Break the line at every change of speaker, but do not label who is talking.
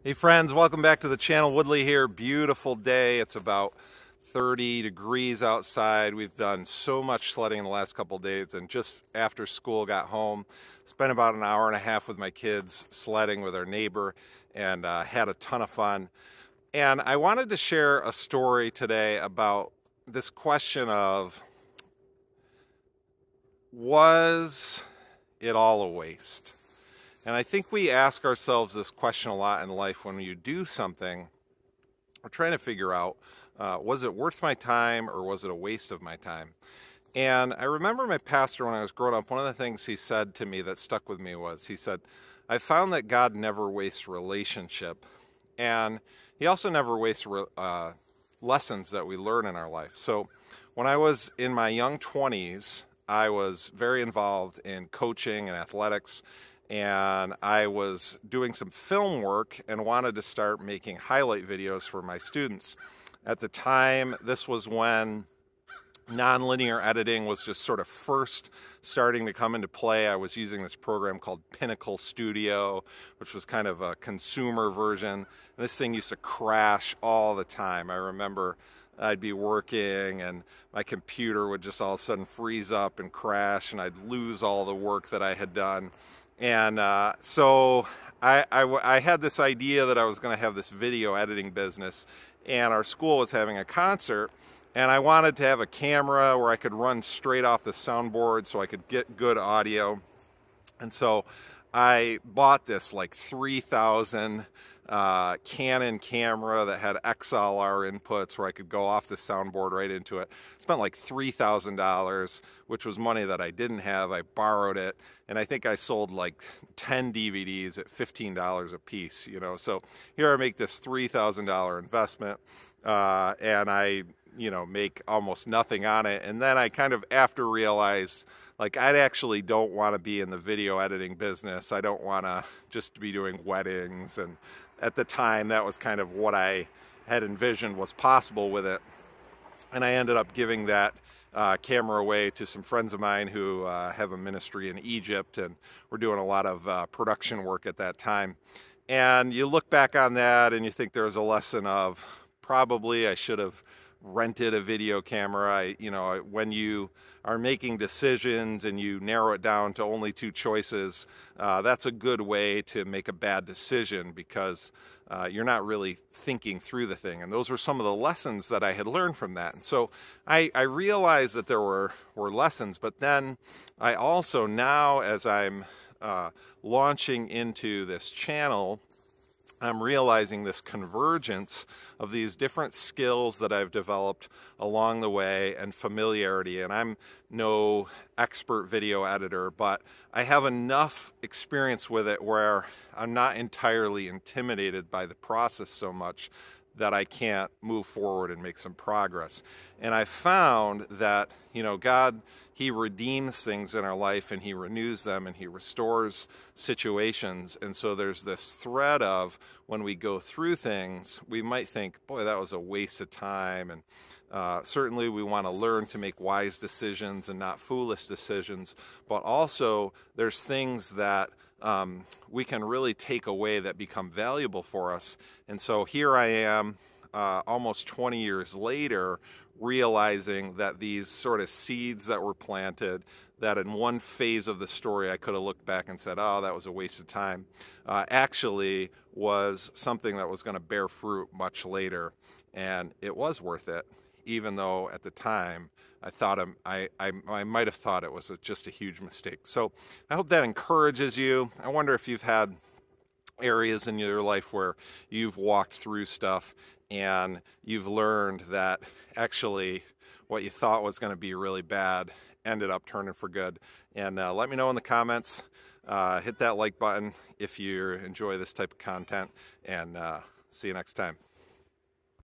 Hey friends, welcome back to the channel. Woodley here. Beautiful day. It's about 30 degrees outside. We've done so much sledding in the last couple of days, and just after school got home, spent about an hour and a half with my kids sledding with our neighbor, and had a ton of fun. And I wanted to share a story today about this question of, was it all a waste? And I think we ask ourselves this question a lot in life when you do something. We're trying to figure out, was it worth my time or was it a waste of my time? And I remember my pastor when I was growing up, one of the things he said to me that stuck with me was, he said, I found that God never wastes relationship. And he also never wastes lessons that we learn in our life. So when I was in my young 20s, I was very involved in coaching and athletics, and I was doing some film work and wanted to start making highlight videos for my students. At the time, this was when nonlinear editing was just sort of first starting to come into play. I was using this program called Pinnacle Studio, which was kind of a consumer version. And this thing used to crash all the time. I remember I'd be working and my computer would just all of a sudden freeze up and crash, and I'd lose all the work that I had done. And so I had this idea that I was going to have this video editing business, and our school was having a concert, and I wanted to have a camera where I could run straight off the soundboard so I could get good audio. And so I bought this like 3,000 Canon camera that had XLR inputs where I could go off the soundboard right into it. Spent like $3,000, which was money that I didn't have. I borrowed it, and I think I sold like 10 DVDs at $15 a piece, you know. So here I make this $3,000 investment, and I make almost nothing on it. And then I kind of after realized, like, I actually don't want to be in the video editing business. I don't want to just be doing weddings. And at the time, that was kind of what I had envisioned was possible with it. And I ended up giving that camera away to some friends of mine who have a ministry in Egypt, and we're doing a lot of production work at that time. And you look back on that and you think there's a lesson of probably I should have rented a video camera. When you are making decisions and you narrow it down to only two choices, that's a good way to make a bad decision, because you're not really thinking through the thing. And those were some of the lessons that I had learned from that. And so I realized that there were lessons, but then I also now, as I'm launching into this channel, I'm realizing this convergence of these different skills that I've developed along the way and familiarity. And I'm no expert video editor, but I have enough experience with it where I'm not entirely intimidated by the process so much that I can't move forward and make some progress. And I found that, God, He redeems things in our life, and He renews them, and He restores situations. And so there's this thread of, when we go through things, we might think, boy, that was a waste of time. And certainly we want to learn to make wise decisions and not foolish decisions. But also there's things that we can really take away that become valuable for us. And so here I am, almost 20 years later, realizing that these sort of seeds that were planted, that in one phase of the story I could have looked back and said, oh, that was a waste of time, actually was something that was going to bear fruit much later. And it was worth it, even though at the time I thought I might have thought it was just a huge mistake. So I hope that encourages you. I wonder if you've had areas in your life where you've walked through stuff and you've learned that actually what you thought was going to be really bad ended up turning for good. And let me know in the comments. Hit that like button if you enjoy this type of content, and see you next time.